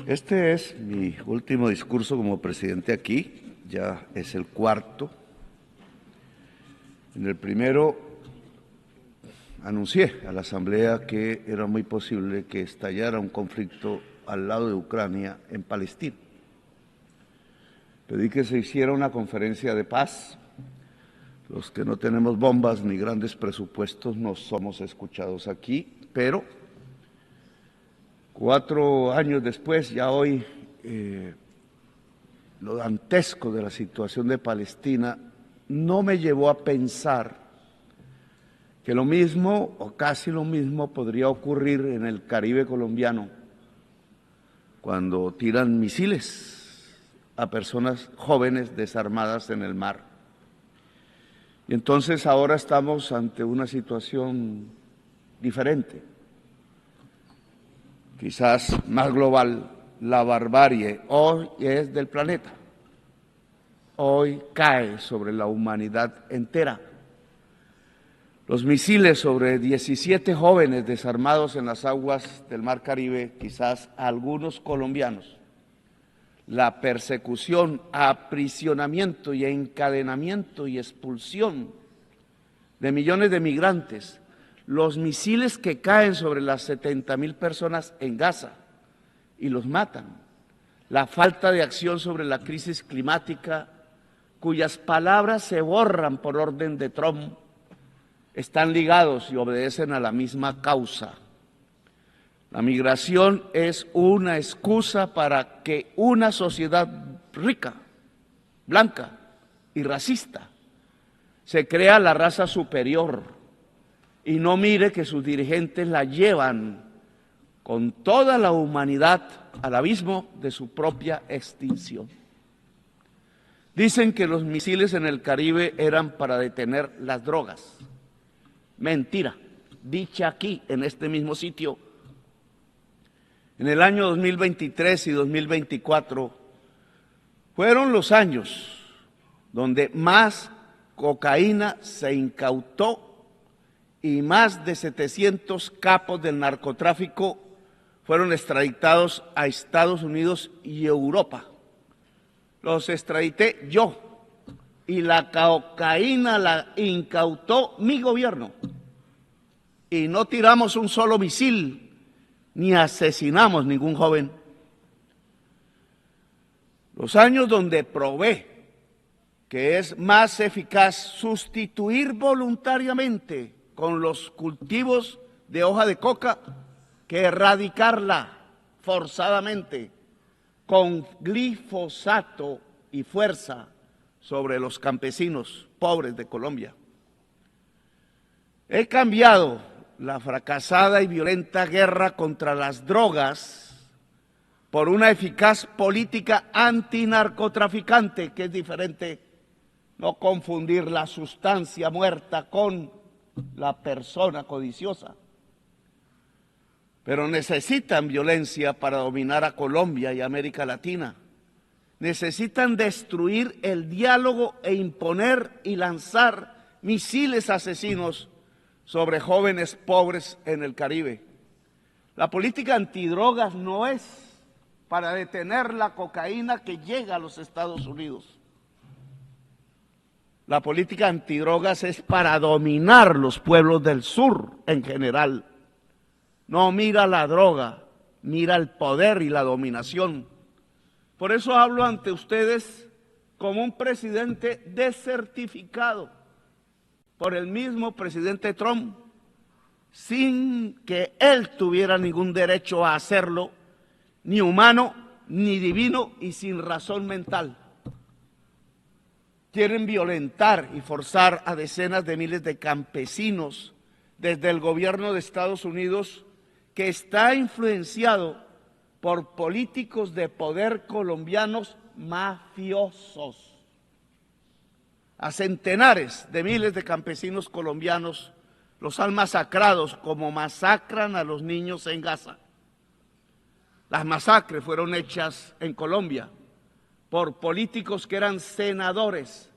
Este es mi último discurso como presidente aquí, ya es el cuarto. En el primero anuncié a la Asamblea que era muy posible que estallara un conflicto al lado de Ucrania en Palestina. Pedí que se hiciera una conferencia de paz. Los que no tenemos bombas ni grandes presupuestos no somos escuchados aquí, pero 4 años después, ya hoy, lo dantesco de la situación de Palestina no me llevó a pensar que lo mismo o casi lo mismo podría ocurrir en el Caribe colombiano cuando tiran misiles a personas jóvenes desarmadas en el mar. Y entonces ahora estamos ante una situación diferente, quizás más global. La barbarie hoy es del planeta, hoy cae sobre la humanidad entera. Los misiles sobre 17 jóvenes desarmados en las aguas del Mar Caribe, quizás algunos colombianos, la persecución, aprisionamiento y encadenamiento y expulsión de millones de migrantes, los misiles que caen sobre las 70.000 personas en Gaza y los matan, la falta de acción sobre la crisis climática, cuyas palabras se borran por orden de Trump, están ligados y obedecen a la misma causa. La migración es una excusa para que una sociedad rica, blanca y racista se crea la raza superior y no mire que sus dirigentes la llevan con toda la humanidad al abismo de su propia extinción. Dicen que los misiles en el Caribe eran para detener las drogas. Mentira, dicha aquí, en este mismo sitio. En el año 2023 y 2024 fueron los años donde más cocaína se incautó y más de 700 capos del narcotráfico fueron extraditados a Estados Unidos y Europa. Los extradité yo y la cocaína la incautó mi gobierno. Y no tiramos un solo misil ni asesinamos ningún joven. Los años donde probé que es más eficaz sustituir voluntariamente con los cultivos de hoja de coca que erradicarla forzadamente con glifosato y fuerza sobre los campesinos pobres de Colombia. He cambiado la fracasada y violenta guerra contra las drogas por una eficaz política antinarcotraficante, que es diferente, no confundir la sustancia muerta con la persona codiciosa. Pero necesitan violencia para dominar a Colombia y América Latina. Necesitan destruir el diálogo e imponer y lanzar misiles asesinos sobre jóvenes pobres en el Caribe. La política antidrogas no es para detener la cocaína que llega a los Estados Unidos. La política antidrogas es para dominar los pueblos del sur en general. No mira la droga, mira el poder y la dominación. Por eso hablo ante ustedes como un presidente desertificado por el mismo presidente Trump, sin que él tuviera ningún derecho a hacerlo, ni humano, ni divino y sin razón mental. Quieren violentar y forzar a decenas de miles de campesinos desde el gobierno de Estados Unidos, que está influenciado por políticos de poder colombianos mafiosos. A centenares de miles de campesinos colombianos los han masacrado como masacran a los niños en Gaza. Las masacres fueron hechas en Colombia por políticos que eran senadores,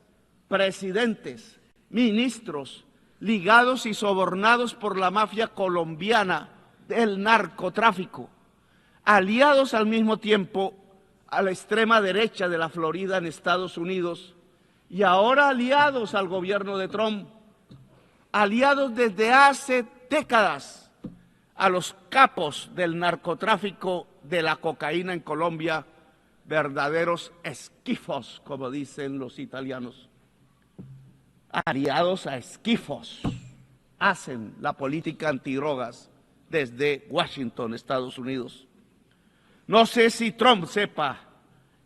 presidentes, ministros, ligados y sobornados por la mafia colombiana del narcotráfico. aliados al mismo tiempo a la extrema derecha de la Florida en Estados Unidos y ahora aliados al gobierno de Trump, aliados desde hace décadas a los capos del narcotráfico de la cocaína en Colombia, verdaderos esquifos, como dicen los italianos. Aliados a esquifos, hacen la política antidrogas desde Washington, Estados Unidos. No sé si Trump sepa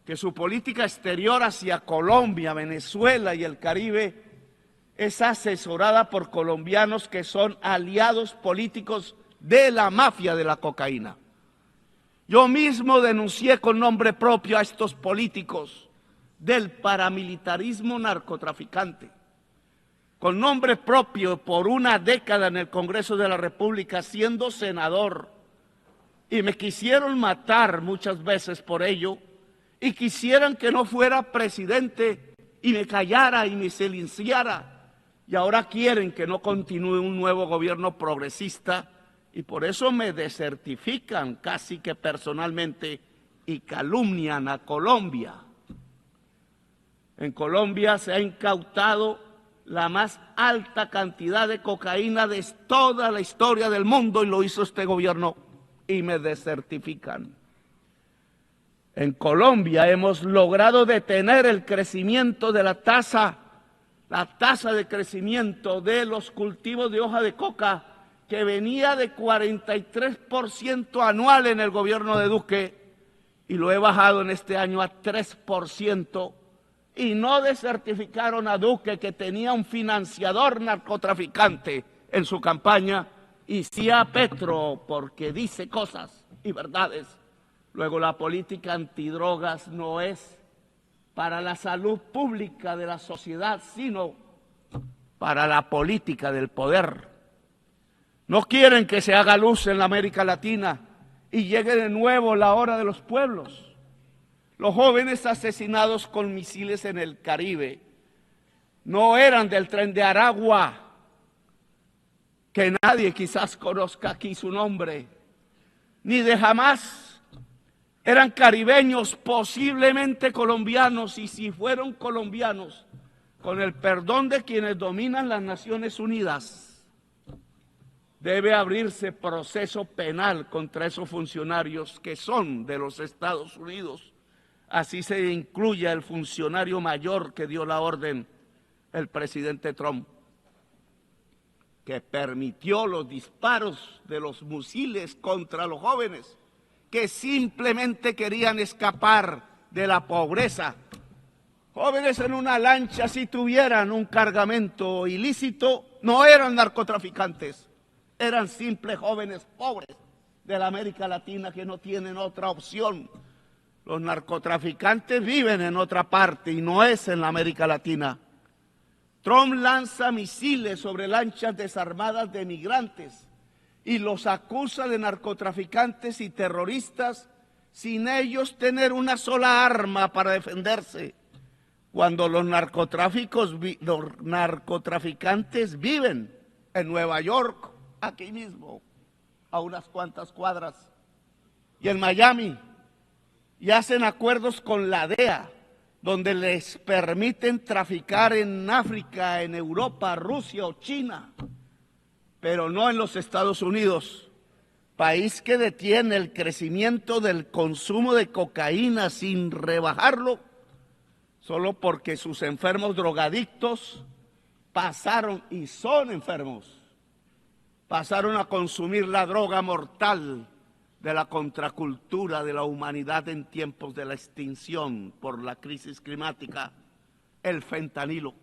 que su política exterior hacia Colombia, Venezuela y el Caribe es asesorada por colombianos que son aliados políticos de la mafia de la cocaína. Yo mismo denuncié con nombre propio a estos políticos del paramilitarismo narcotraficante. Con nombre propio por una década en el Congreso de la República siendo senador, y me quisieron matar muchas veces por ello, y quisieran que no fuera presidente y me callara y me silenciara, y ahora quieren que no continúe un nuevo gobierno progresista, y por eso me desertifican casi que personalmente y calumnian a Colombia. En Colombia se ha incautado la más alta cantidad de cocaína de toda la historia del mundo y lo hizo este gobierno y me desertifican. En Colombia hemos logrado detener el crecimiento de la tasa de crecimiento de los cultivos de hoja de coca que venía de 43% anual en el gobierno de Duque y lo he bajado en este año a 3%. Y no desertificaron a Duque, que tenía un financiador narcotraficante en su campaña, y sí a Petro, porque dice cosas y verdades. Luego, la política antidrogas no es para la salud pública de la sociedad, sino para la política del poder. No quieren que se haga luz en la América Latina y llegue de nuevo la hora de los pueblos. Los jóvenes asesinados con misiles en el Caribe no eran del Tren de Aragua, que nadie quizás conozca aquí su nombre, ni de Hamas. Eran caribeños, posiblemente colombianos, y si fueron colombianos, con el perdón de quienes dominan las Naciones Unidas, debe abrirse proceso penal contra esos funcionarios que son de los Estados Unidos. Así se incluye el funcionario mayor que dio la orden, el presidente Trump, que permitió los disparos de los misiles contra los jóvenes que simplemente querían escapar de la pobreza. Jóvenes en una lancha, si tuvieran un cargamento ilícito, no eran narcotraficantes, eran simples jóvenes pobres de la América Latina que no tienen otra opción. Los narcotraficantes viven en otra parte y no es en la América Latina. Trump lanza misiles sobre lanchas desarmadas de migrantes y los acusa de narcotraficantes y terroristas sin ellos tener una sola arma para defenderse, cuando los narcotraficantes viven en Nueva York, aquí mismo, a unas cuantas cuadras, y en Miami, y hacen acuerdos con la DEA, donde les permiten traficar en África, en Europa, Rusia o China, pero no en los Estados Unidos, país que detiene el crecimiento del consumo de cocaína sin rebajarlo, solo porque sus enfermos drogadictos pasaron, y son enfermos, pasaron a consumir la droga mortal de la contracultura de la humanidad en tiempos de la extinción por la crisis climática, el fentanilo.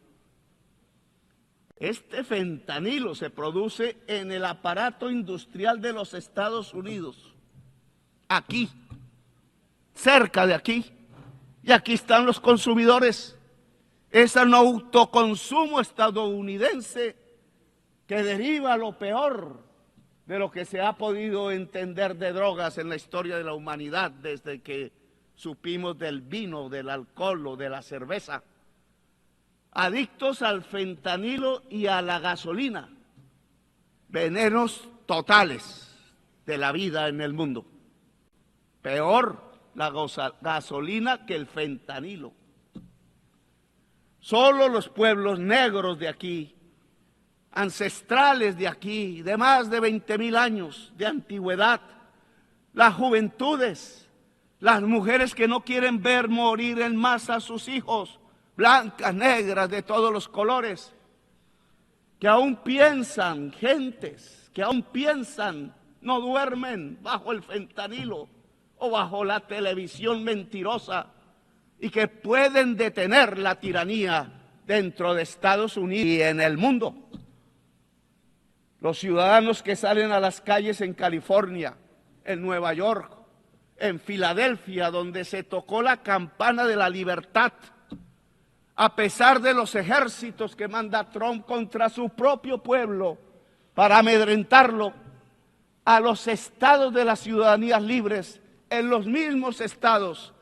Este fentanilo se produce en el aparato industrial de los Estados Unidos, aquí, cerca de aquí, y aquí están los consumidores. Es un autoconsumo estadounidense que deriva lo peor de lo que se ha podido entender de drogas en la historia de la humanidad desde que supimos del vino, del alcohol o de la cerveza. Adictos al fentanilo y a la gasolina, venenos totales de la vida en el mundo. peor la gasolina que el fentanilo. Solo los pueblos negros de aquí, ancestrales de aquí, de más de 20,000 años de antigüedad, las juventudes, las mujeres que no quieren ver morir en masa a sus hijos, blancas, negras, de todos los colores, que aún piensan, gentes que aún piensan, no duermen bajo el fentanilo o bajo la televisión mentirosa, y que pueden detener la tiranía dentro de Estados Unidos y en el mundo. Los ciudadanos que salen a las calles en California, en Nueva York, en Filadelfia, donde se tocó la campana de la libertad, a pesar de los ejércitos que manda Trump contra su propio pueblo para amedrentarlo, a los estados de las ciudadanías libres, en los mismos estados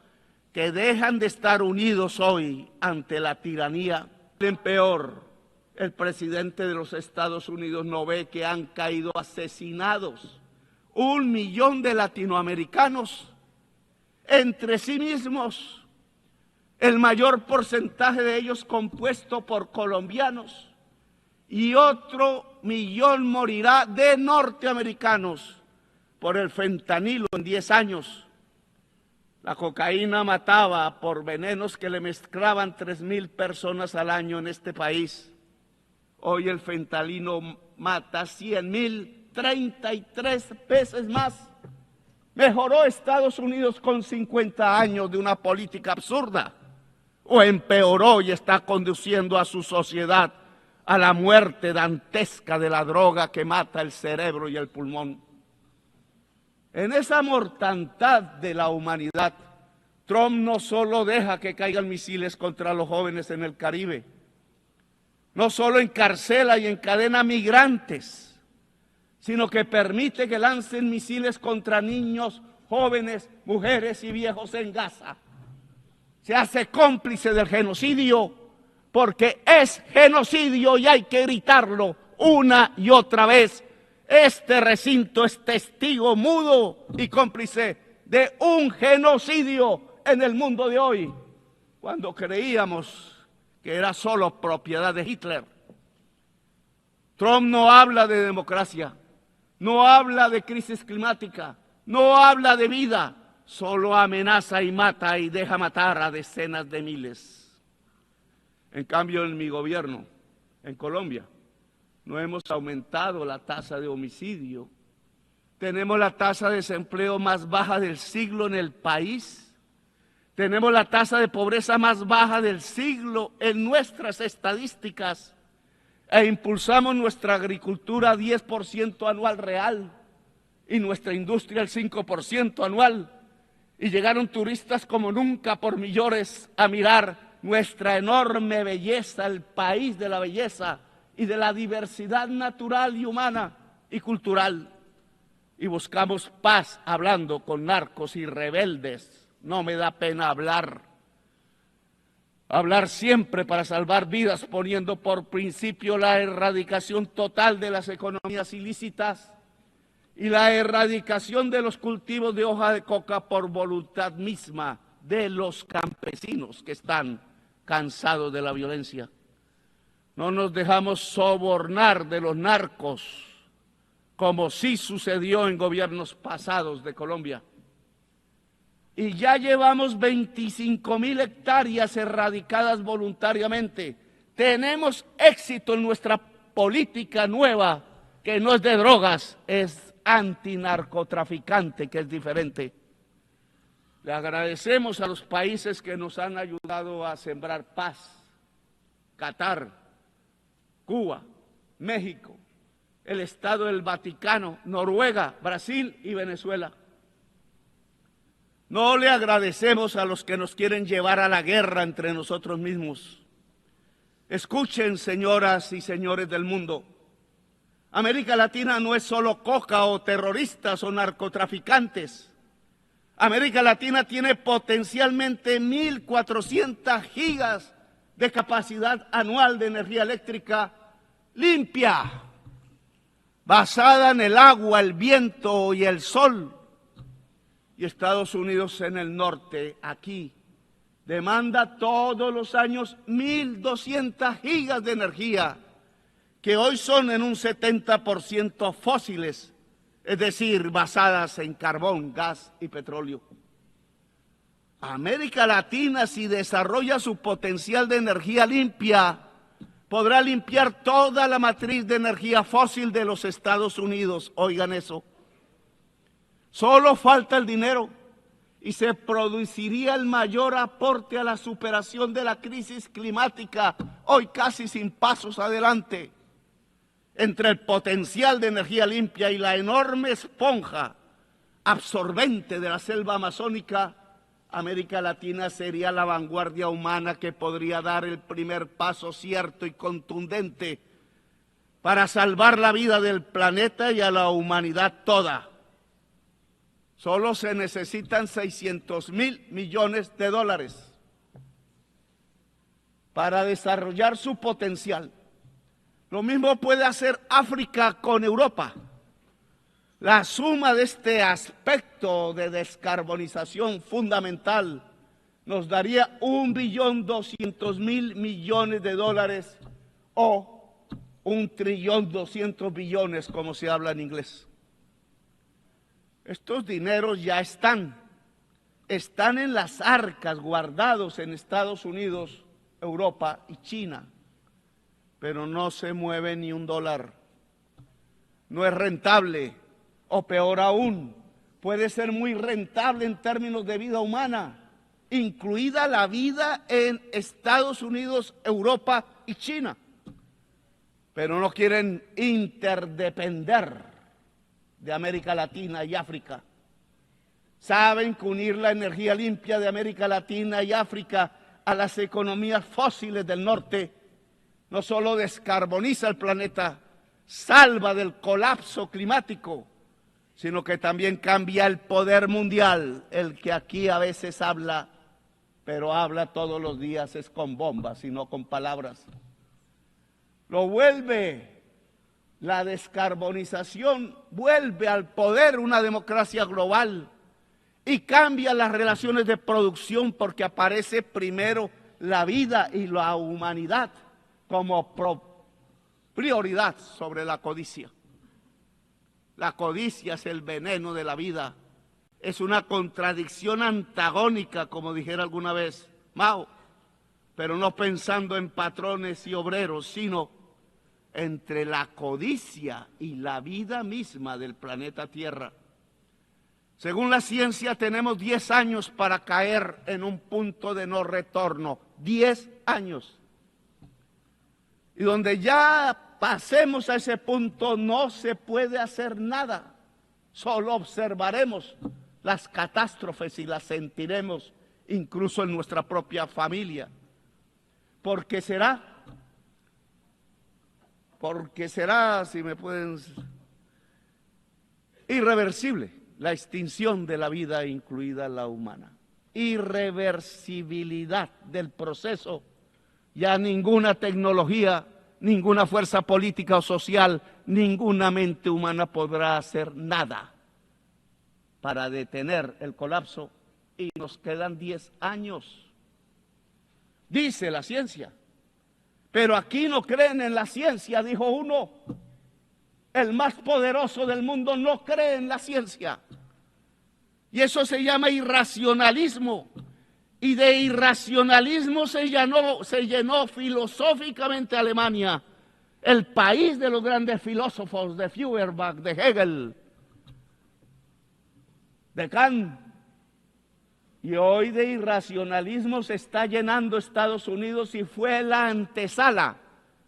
que dejan de estar unidos hoy ante la tiranía. En peor, el presidente de los Estados Unidos no ve que han caído asesinados 1 millón de latinoamericanos entre sí mismos, el mayor porcentaje de ellos compuesto por colombianos, y otro 1 millón morirá de norteamericanos por el fentanilo en 10 años. La cocaína mataba por venenos que le mezclaban 3,000 personas al año en este país. Hoy el fentanilo mata 100,000, 33 veces más. ¿Mejoró Estados Unidos con 50 años de una política absurda? ¿O empeoró y está conduciendo a su sociedad a la muerte dantesca de la droga que mata el cerebro y el pulmón? En esa mortandad de la humanidad, Trump no solo deja que caigan misiles contra los jóvenes en el Caribe, no solo encarcela y encadena migrantes, sino que permite que lancen misiles contra niños, jóvenes, mujeres y viejos en Gaza. Se hace cómplice del genocidio, porque es genocidio y hay que gritarlo una y otra vez. Este recinto es testigo mudo y cómplice de un genocidio en el mundo de hoy, cuando creíamos que era solo propiedad de Hitler. Trump no habla de democracia, no habla de crisis climática, no habla de vida, solo amenaza y mata y deja matar a decenas de miles. En cambio, en mi gobierno, en Colombia, no hemos aumentado la tasa de homicidio. Tenemos la tasa de desempleo más baja del siglo en el país. Tenemos la tasa de pobreza más baja del siglo en nuestras estadísticas. E impulsamos nuestra agricultura a 10% anual real y nuestra industria al 5% anual. Y llegaron turistas como nunca por millones a mirar nuestra enorme belleza, el país de la belleza y de la diversidad natural y humana y cultural. Y buscamos paz hablando con narcos y rebeldes. No me da pena hablar siempre para salvar vidas, poniendo por principio la erradicación total de las economías ilícitas y la erradicación de los cultivos de hoja de coca por voluntad misma de los campesinos que están cansados de la violencia. No nos dejamos sobornar de los narcos, como sí sucedió en gobiernos pasados de Colombia. Y ya llevamos 25,000 hectáreas erradicadas voluntariamente. Tenemos éxito en nuestra política nueva, que no es de drogas, es antinarcotraficante, que es diferente. Le agradecemos a los países que nos han ayudado a sembrar paz. Qatar, Cuba, México, el Estado del Vaticano, Noruega, Brasil y Venezuela. No le agradecemos a los que nos quieren llevar a la guerra entre nosotros mismos. Escuchen, señoras y señores del mundo, América Latina no es solo coca o terroristas o narcotraficantes. América Latina tiene potencialmente 1.400 gigas de capacidad anual de energía eléctrica limpia, basada en el agua, el viento y el sol. Y Estados Unidos en el norte, aquí, demanda todos los años 1.200 gigas de energía, que hoy son en un 70% fósiles, es decir, basadas en carbón, gas y petróleo. América Latina, si desarrolla su potencial de energía limpia, podrá limpiar toda la matriz de energía fósil de los Estados Unidos. Oigan eso. Solo falta el dinero y se produciría el mayor aporte a la superación de la crisis climática, hoy casi sin pasos adelante. Entre el potencial de energía limpia y la enorme esponja absorbente de la selva amazónica, América Latina sería la vanguardia humana que podría dar el primer paso cierto y contundente para salvar la vida del planeta y a la humanidad toda. Solo se necesitan 600.000 millones de dólares para desarrollar su potencial. Lo mismo puede hacer África con Europa. La suma de este aspecto de descarbonización fundamental nos daría 1.200.000 millones de dólares o 1.200 billones, como se habla en inglés. Estos dineros ya están en las arcas guardados en Estados Unidos, Europa y China, pero no se mueve ni un dólar. No es rentable. O peor aún, puede ser muy rentable en términos de vida humana, incluida la vida en Estados Unidos, Europa y China. Pero no quieren interdepender de América Latina y África. Saben que unir la energía limpia de América Latina y África a las economías fósiles del norte no solo descarboniza el planeta, salva del colapso climático, sino que también cambia el poder mundial, el que aquí a veces habla, pero habla todos los días es con bombas y no con palabras. Lo vuelve, la descarbonización vuelve al poder una democracia global y cambia las relaciones de producción porque aparece primero la vida y la humanidad como prioridad sobre la codicia. La codicia es el veneno de la vida. Es una contradicción antagónica, como dijera alguna vez Mao, pero no pensando en patrones y obreros, sino entre la codicia y la vida misma del planeta Tierra. Según la ciencia, tenemos 10 años para caer en un punto de no retorno. 10 años. Y donde ya pasemos a ese punto, no se puede hacer nada. Solo observaremos las catástrofes y las sentiremos incluso en nuestra propia familia. Porque será, si me pueden, irreversible la extinción de la vida, incluida la humana. Irreversibilidad del proceso. Ya ninguna tecnología, ninguna fuerza política o social, ninguna mente humana podrá hacer nada para detener el colapso y nos quedan 10 años. Dice la ciencia, pero aquí no creen en la ciencia, dijo uno. El más poderoso del mundo no cree en la ciencia. Y eso se llama irracionalismo. Y de irracionalismo se llenó filosóficamente Alemania, el país de los grandes filósofos, de Feuerbach, de Hegel, de Kant. Y hoy de irracionalismo se está llenando Estados Unidos y fue la antesala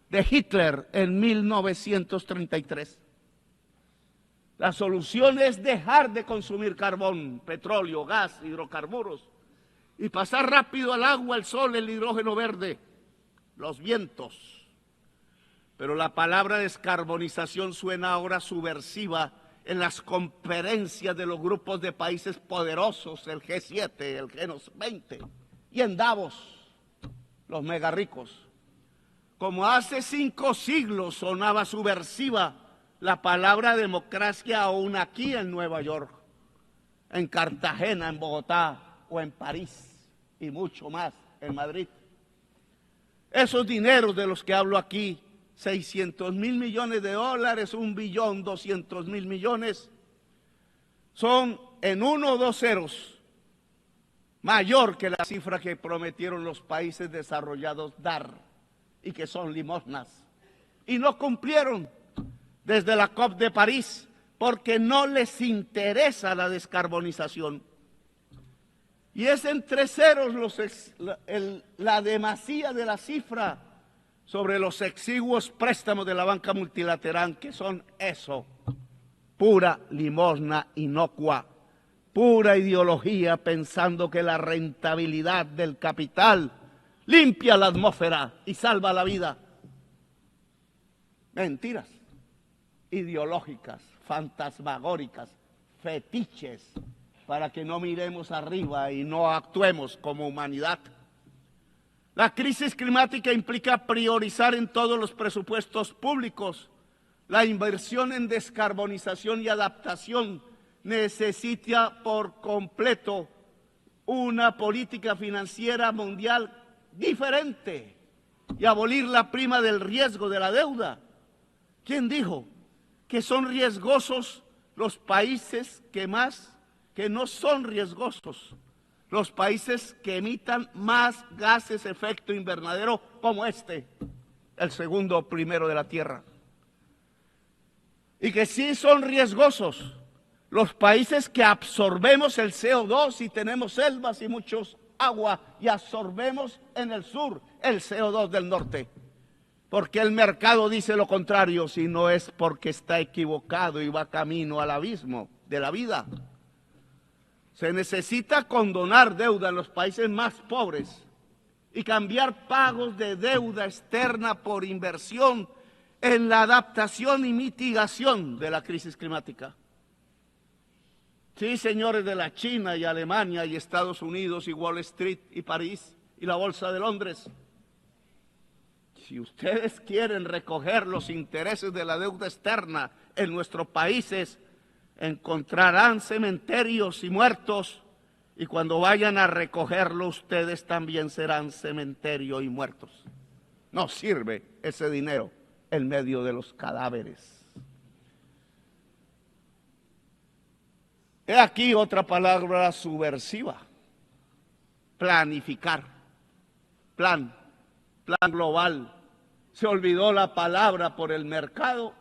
de Hitler en 1933. La solución es dejar de consumir carbón, petróleo, gas, hidrocarburos, y pasar rápido al agua, el sol, el hidrógeno verde, los vientos. Pero la palabra descarbonización suena ahora subversiva en las conferencias de los grupos de países poderosos, el G7, el G20, y en Davos, los mega ricos. Como hace 5 siglos sonaba subversiva la palabra democracia aún aquí en Nueva York. en Cartagena, en Bogotá o en París y mucho más en Madrid. Esos dineros de los que hablo aquí, 600.000 millones de dólares, 1.200.000 millones, son en 1 o 2 ceros mayor que la cifra que prometieron los países desarrollados dar y que son limosnas. Y no cumplieron desde la COP de París porque no les interesa la descarbonización. Y es en 3 ceros la demasía de la cifra sobre los exiguos préstamos de la banca multilateral, que son eso, pura limosna inocua, pura ideología pensando que la rentabilidad del capital limpia la atmósfera y salva la vida. Mentiras ideológicas, fantasmagóricas, fetiches, para que no miremos arriba y no actuemos como humanidad. La crisis climática implica priorizar en todos los presupuestos públicos la inversión en descarbonización y adaptación. Necesita por completo una política financiera mundial diferente y abolir la prima del riesgo de la deuda. ¿Quién dijo que son riesgosos los países que no son riesgosos? Los países que emitan más gases de efecto invernadero como este, el segundo primero de la Tierra. Y que sí son riesgosos los países que absorbemos el CO2 y tenemos selvas y muchos agua y absorbemos en el sur el CO2 del norte. Porque el mercado dice lo contrario, si no es porque está equivocado y va camino al abismo de la vida. Se necesita condonar deuda en los países más pobres y cambiar pagos de deuda externa por inversión en la adaptación y mitigación de la crisis climática. Sí, señores de la China y Alemania y Estados Unidos y Wall Street y París y la Bolsa de Londres. Si ustedes quieren recoger los intereses de la deuda externa en nuestros países, encontrarán cementerios y muertos, y cuando vayan a recogerlo, ustedes también serán cementerio y muertos. No sirve ese dinero en medio de los cadáveres. He aquí otra palabra subversiva: planificar, plan global. Se olvidó la palabra por el mercado.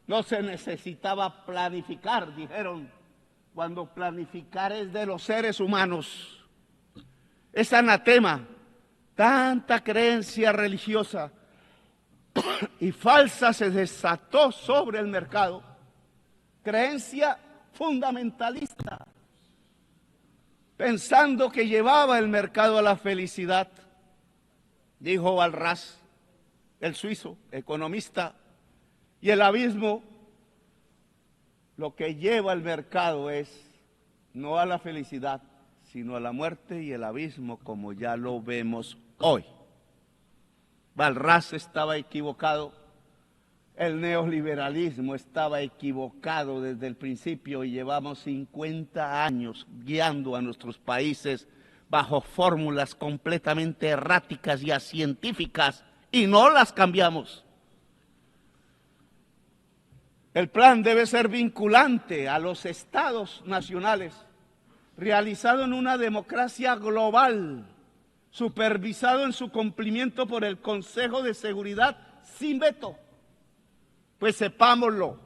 No se necesitaba planificar, dijeron, cuando planificar es de los seres humanos. Es anatema, tanta creencia religiosa y falsa se desató sobre el mercado. Creencia fundamentalista, pensando que llevaba el mercado a la felicidad. Dijo Walras, el suizo, economista, y el abismo, lo que lleva el mercado es no a la felicidad, sino a la muerte y el abismo, como ya lo vemos hoy. Walras estaba equivocado, el neoliberalismo estaba equivocado desde el principio y llevamos 50 años guiando a nuestros países bajo fórmulas completamente erráticas y acientíficas y no las cambiamos. El plan debe ser vinculante a los estados nacionales, realizado en una democracia global, supervisado en su cumplimiento por el Consejo de Seguridad sin veto. Pues sepámoslo,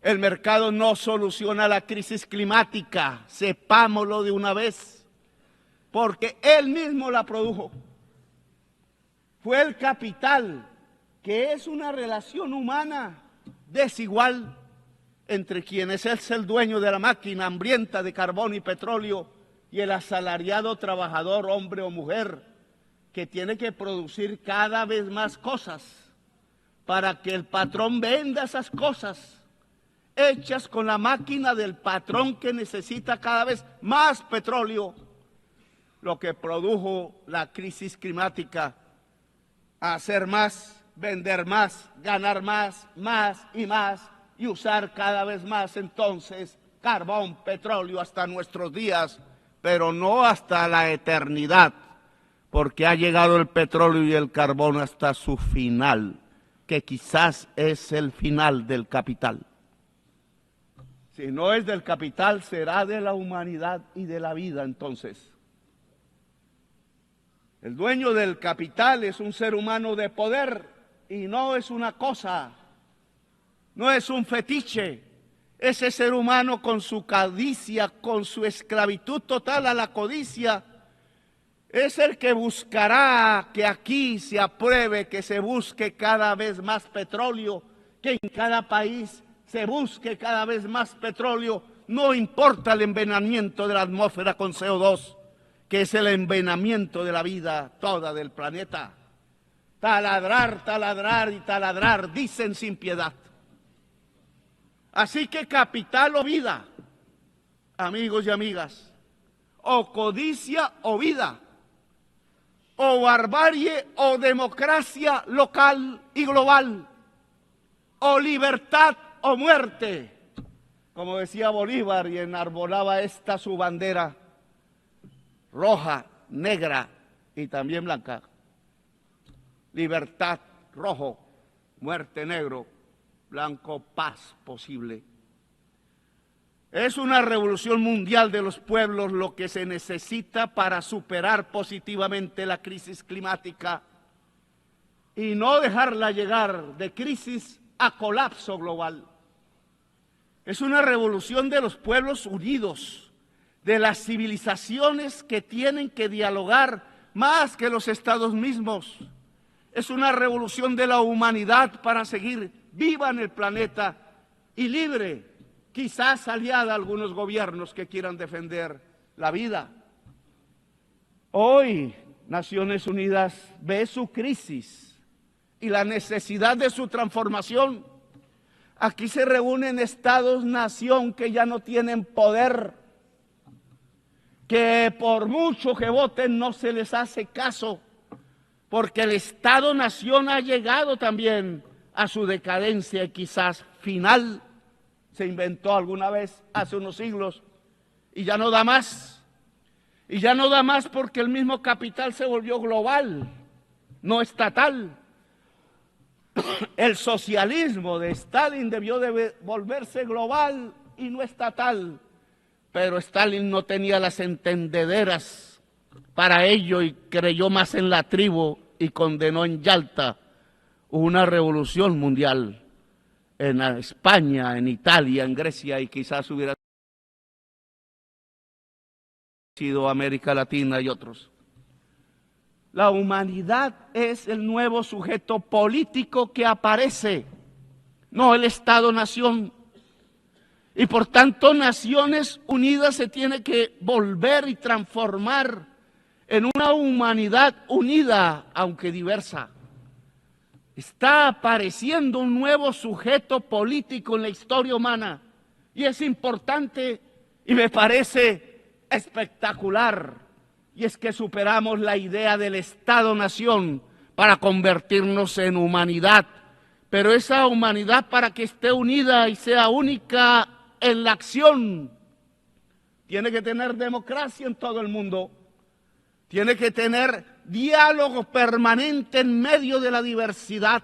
el mercado no soluciona la crisis climática, sepámoslo de una vez, porque él mismo la produjo. Fue el capital, que es una relación humana desigual entre quien es el dueño de la máquina hambrienta de carbón y petróleo y el asalariado trabajador, hombre o mujer, que tiene que producir cada vez más cosas para que el patrón venda esas cosas hechas con la máquina del patrón que necesita cada vez más petróleo, lo que produjo la crisis climática: hacer más, vender más, ganar más, más y usar cada vez más entonces carbón, petróleo hasta nuestros días, pero no hasta la eternidad, porque ha llegado el petróleo y el carbón hasta su final, que quizás es el final del capital. Si no es del capital, será de la humanidad y de la vida entonces. El dueño del capital es un ser humano de poder y no es una cosa, no es un fetiche. Ese ser humano con su codicia, con su esclavitud total a la codicia, es el que buscará que aquí se apruebe, que se busque cada vez más petróleo, que en cada país se busque cada vez más petróleo, no importa el envenenamiento de la atmósfera con CO2, que es el envenenamiento de la vida toda del planeta. Taladrar, taladrar y taladrar, dicen sin piedad. Así que capital o vida, amigos y amigas, o codicia o vida, o barbarie o democracia local y global, o libertad o muerte, como decía Bolívar y enarbolaba esta su bandera roja, negra y también blanca. Libertad rojo, muerte negro, blanco paz posible. Es una revolución mundial de los pueblos lo que se necesita para superar positivamente la crisis climática y no dejarla llegar de crisis a colapso global. Es una revolución de los pueblos unidos, de las civilizaciones que tienen que dialogar más que los estados mismos. Es una revolución de la humanidad para seguir viva en el planeta y libre, quizás aliada a algunos gobiernos que quieran defender la vida. Hoy Naciones Unidas ve su crisis y la necesidad de su transformación. Aquí se reúnen estados-nación que ya no tienen poder, que por mucho que voten no se les hace caso, porque el Estado-nación ha llegado también a su decadencia y quizás final. Se inventó alguna vez hace unos siglos y ya no da más. Y ya no da más porque el mismo capital se volvió global, no estatal. El socialismo de Stalin debió de volverse global y no estatal, pero Stalin no tenía las entendederas para ello y creyó más en la tribu y condenó en Yalta una revolución mundial en España, en Italia, en Grecia y quizás hubiera sido América Latina y otros. La humanidad es el nuevo sujeto político que aparece, no el Estado-nación. Y por tanto, Naciones Unidas se tiene que volver y transformar en una humanidad unida, aunque diversa. Está apareciendo un nuevo sujeto político en la historia humana y es importante y me parece espectacular. Y es que superamos la idea del Estado-nación para convertirnos en humanidad, pero esa humanidad para que esté unida y sea única en la acción, tiene que tener democracia en todo el mundo, tiene que tener diálogo permanente en medio de la diversidad.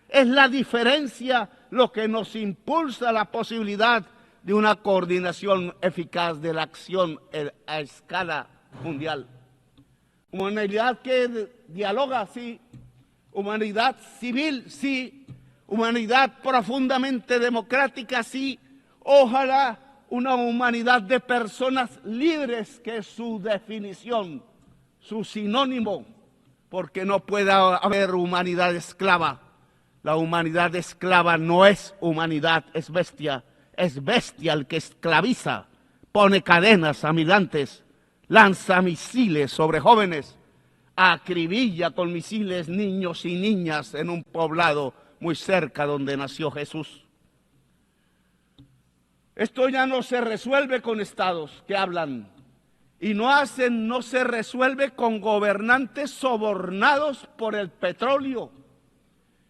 Es la diferencia lo que nos impulsa la posibilidad de una coordinación eficaz de la acción a escala mundial. Humanidad que dialoga, sí. Humanidad civil, sí. Humanidad profundamente democrática, sí. Ojalá una humanidad de personas libres, que es su definición, su sinónimo, porque no puede haber humanidad esclava. La humanidad esclava no es humanidad, es bestia el que esclaviza, pone cadenas a migrantes, lanza misiles sobre jóvenes, acribilla con misiles niños y niñas en un poblado muy cerca donde nació Jesús. Esto ya no se resuelve con estados que hablan y no se resuelve con gobernantes sobornados por el petróleo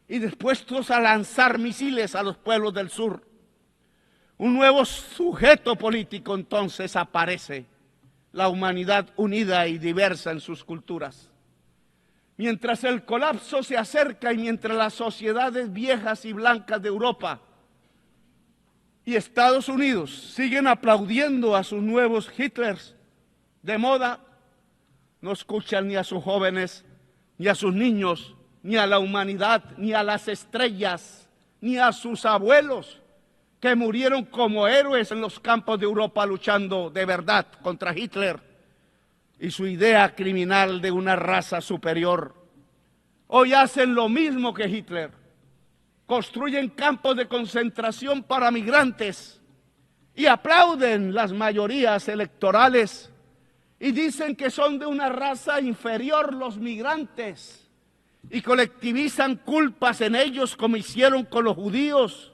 y dispuestos a lanzar misiles a los pueblos del sur. Un nuevo sujeto político entonces aparece, la humanidad unida y diversa en sus culturas. Mientras el colapso se acerca y mientras las sociedades viejas y blancas de Europa y Estados Unidos siguen aplaudiendo a sus nuevos Hitlers de moda, no escuchan ni a sus jóvenes, ni a sus niños, ni a la humanidad, ni a las estrellas, ni a sus abuelos que murieron como héroes en los campos de Europa luchando de verdad contra Hitler y su idea criminal de una raza superior. Hoy hacen lo mismo que Hitler. Construyen campos de concentración para migrantes y aplauden las mayorías electorales y dicen que son de una raza inferior los migrantes y colectivizan culpas en ellos como hicieron con los judíos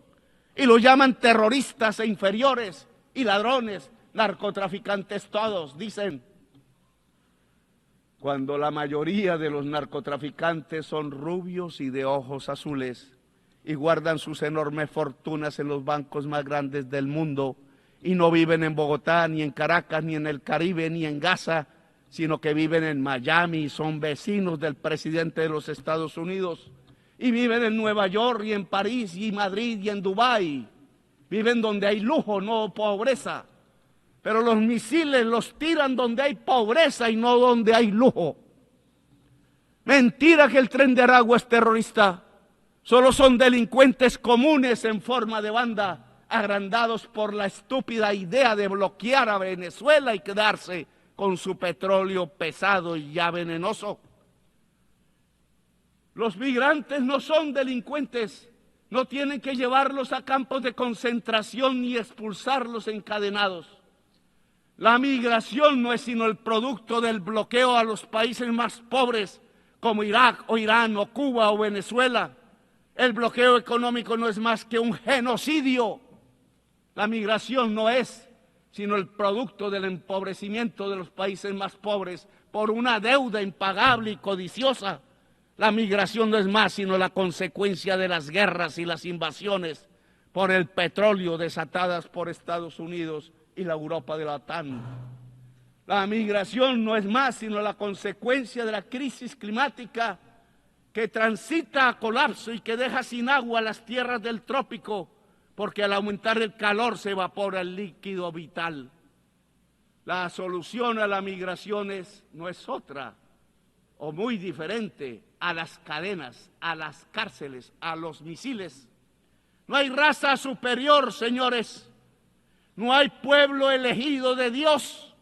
y los llaman terroristas e inferiores y ladrones, narcotraficantes todos, dicen. Cuando la mayoría de los narcotraficantes son rubios y de ojos azules y guardan sus enormes fortunas en los bancos más grandes del mundo y no viven en Bogotá, ni en Caracas, ni en el Caribe, ni en Gaza, sino que viven en Miami y son vecinos del presidente de los Estados Unidos y viven en Nueva York y en París y Madrid y en Dubái. Viven donde hay lujo, no pobreza. Pero los misiles los tiran donde hay pobreza y no donde hay lujo. Mentira que el Tren de Aragua es terrorista. Solo son delincuentes comunes en forma de banda, agrandados por la estúpida idea de bloquear a Venezuela y quedarse con su petróleo pesado y ya venenoso. Los migrantes no son delincuentes, no tienen que llevarlos a campos de concentración ni expulsarlos encadenados. La migración no es sino el producto del bloqueo a los países más pobres como Irak o Irán o Cuba o Venezuela. El bloqueo económico no es más que un genocidio. La migración no es sino el producto del empobrecimiento de los países más pobres por una deuda impagable y codiciosa. La migración no es más sino la consecuencia de las guerras y las invasiones por el petróleo desatadas por Estados Unidos y la Europa de la OTAN. La migración no es más sino la consecuencia de la crisis climática que transita a colapso y que deja sin agua las tierras del trópico, porque al aumentar el calor se evapora el líquido vital. La solución a la migración no es otra o muy diferente a las cadenas, a las cárceles, a los misiles. No hay raza superior, señores. No hay pueblo elegido de Dios.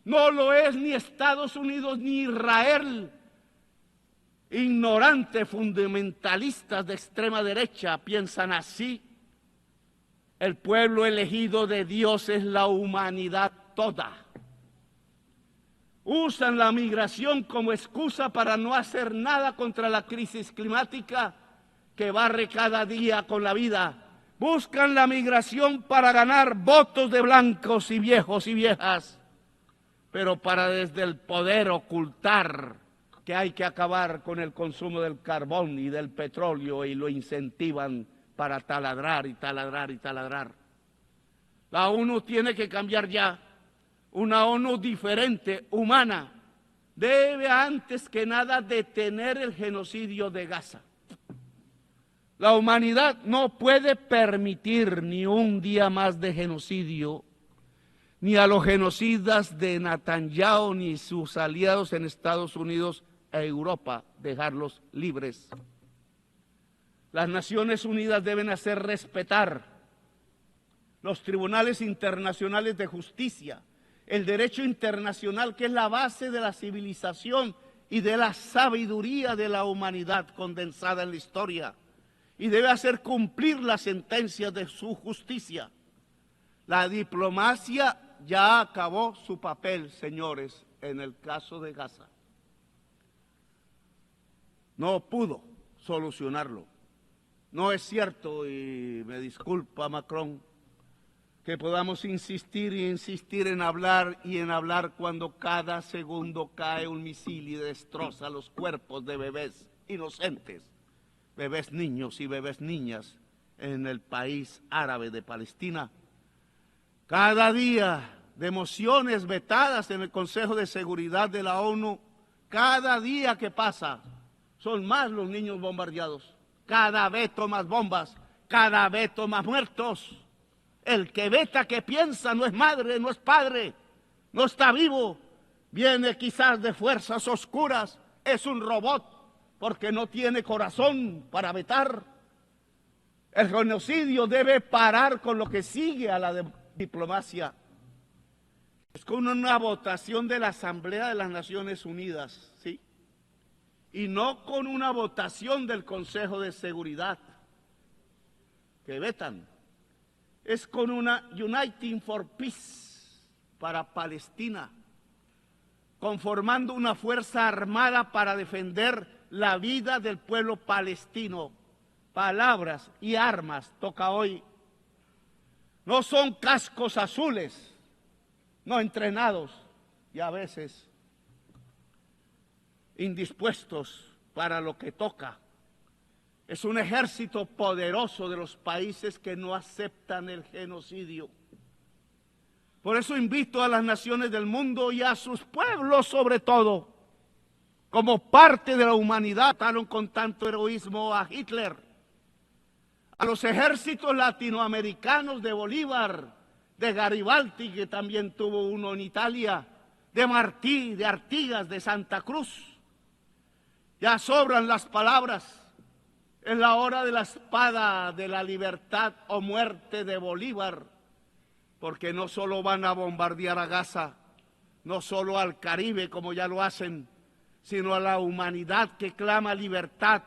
No lo es ni Estados Unidos ni Israel. Ignorantes fundamentalistas de extrema derecha piensan así. El pueblo elegido de Dios es la humanidad toda. Usan la migración como excusa para no hacer nada contra la crisis climática que barre cada día con la vida. Buscan la migración para ganar votos de blancos y viejos y viejas, pero para desde el poder ocultar que hay que acabar con el consumo del carbón y del petróleo y lo incentivan para taladrar y taladrar y taladrar. La ONU tiene que cambiar ya. Una ONU diferente, humana, debe antes que nada detener el genocidio de Gaza. La humanidad no puede permitir ni un día más de genocidio, ni a los genocidas de Netanyahu ni sus aliados en Estados Unidos e Europa dejarlos libres. Las Naciones Unidas deben hacer respetar los tribunales internacionales de justicia, el derecho internacional que es la base de la civilización y de la sabiduría de la humanidad condensada en la historia, y debe hacer cumplir las sentencias de su justicia. La diplomacia ya acabó su papel, señores, en el caso de Gaza. No pudo solucionarlo. No es cierto, y me disculpa Macron, que podamos insistir y insistir en hablar y en hablar cuando cada segundo cae un misil y destroza los cuerpos de bebés inocentes, bebés niños y bebés niñas en el país árabe de Palestina. Cada día de mociones vetadas en el Consejo de Seguridad de la ONU, cada día que pasa son más los niños bombardeados, cada veto más bombas, cada veto más muertos. El que veta, que piensa, no es madre, no es padre, no está vivo, viene quizás de fuerzas oscuras, es un robot porque no tiene corazón para vetar. El genocidio debe parar con lo que sigue a la diplomacia. Es con una votación de la Asamblea de las Naciones Unidas, ¿sí? Y no con una votación del Consejo de Seguridad, que vetan. Es con una Uniting for Peace para Palestina, conformando una fuerza armada para defender la vida del pueblo palestino. Palabras y armas toca hoy. No son cascos azules, no entrenados y a veces indispuestos para lo que toca. Es un ejército poderoso de los países que no aceptan el genocidio. Por eso invito a las naciones del mundo y a sus pueblos sobre todo, como parte de la humanidad, trataron con tanto heroísmo a Hitler, a los ejércitos latinoamericanos de Bolívar, de Garibaldi, que también tuvo uno en Italia, de Martí, de Artigas, de Santa Cruz. Ya sobran las palabras. Es la hora de la espada de la libertad o muerte de Bolívar, porque no solo van a bombardear a Gaza, no solo al Caribe como ya lo hacen, sino a la humanidad que clama libertad,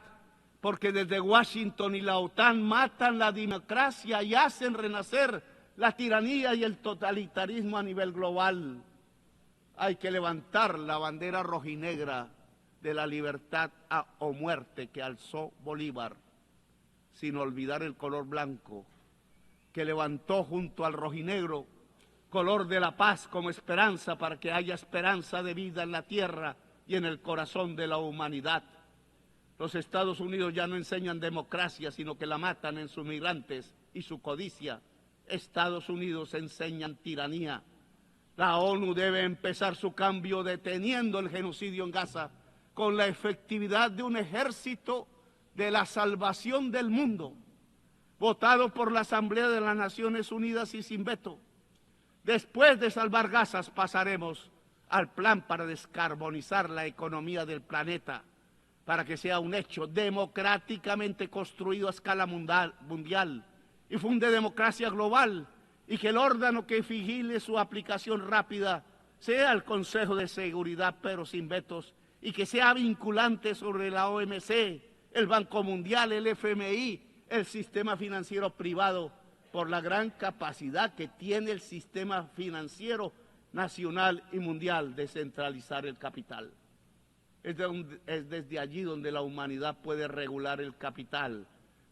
porque desde Washington y la OTAN matan la democracia y hacen renacer la tiranía y el totalitarismo a nivel global. Hay que levantar la bandera rojinegra de la libertad o muerte que alzó Bolívar, sin olvidar el color blanco que levantó junto al rojinegro, color de la paz como esperanza para que haya esperanza de vida en la tierra y en el corazón de la humanidad. Los Estados Unidos ya no enseñan democracia, sino que la matan en sus migrantes y su codicia. Estados Unidos enseñan tiranía. La ONU debe empezar su cambio deteniendo el genocidio en Gaza con la efectividad de un ejército de la salvación del mundo, votado por la Asamblea de las Naciones Unidas y sin veto. Después de salvar Gaza pasaremos al plan para descarbonizar la economía del planeta, para que sea un hecho democráticamente construido a escala mundial y funde democracia global, y que el órgano que vigile su aplicación rápida sea el Consejo de Seguridad, pero sin vetos, y que sea vinculante sobre la OMC, el Banco Mundial, el FMI, el sistema financiero privado, por la gran capacidad que tiene el sistema financiero nacional y mundial de centralizar el capital. Es desde allí donde la humanidad puede regular el capital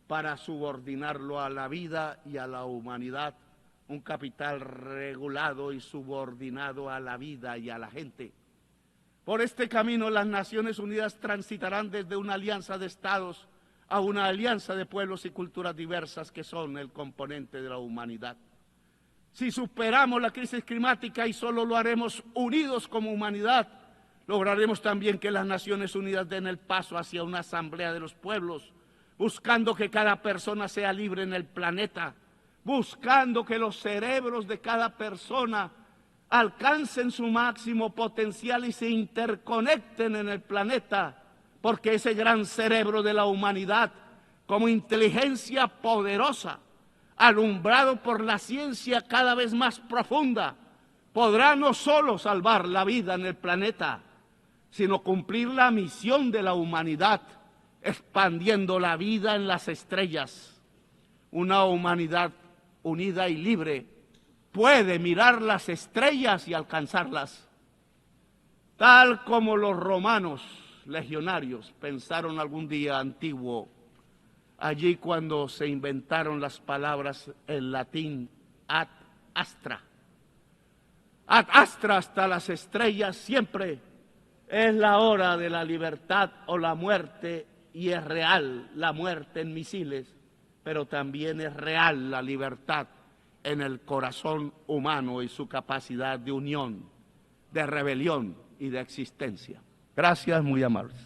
para subordinarlo a la vida y a la humanidad, un capital regulado y subordinado a la vida y a la gente. Por este camino las Naciones Unidas transitarán desde una alianza de estados a una alianza de pueblos y culturas diversas que son el componente de la humanidad. Si superamos la crisis climática, y solo lo haremos unidos como humanidad, lograremos también que las Naciones Unidas den el paso hacia una asamblea de los pueblos, buscando que cada persona sea libre en el planeta, buscando que los cerebros de cada persona alcancen su máximo potencial y se interconecten en el planeta, porque ese gran cerebro de la humanidad, como inteligencia poderosa, alumbrado por la ciencia cada vez más profunda, podrá no solo salvar la vida en el planeta, sino cumplir la misión de la humanidad, expandiendo la vida en las estrellas. Una humanidad unida y libre puede mirar las estrellas y alcanzarlas, tal como los romanos legionarios pensaron algún día antiguo, allí cuando se inventaron las palabras en latín ad astra. Ad astra, hasta las estrellas, siempre es la hora de la libertad o la muerte, y es real la muerte en misiles, pero también es real la libertad en el corazón humano y su capacidad de unión, de rebelión y de existencia. Gracias, muy amables.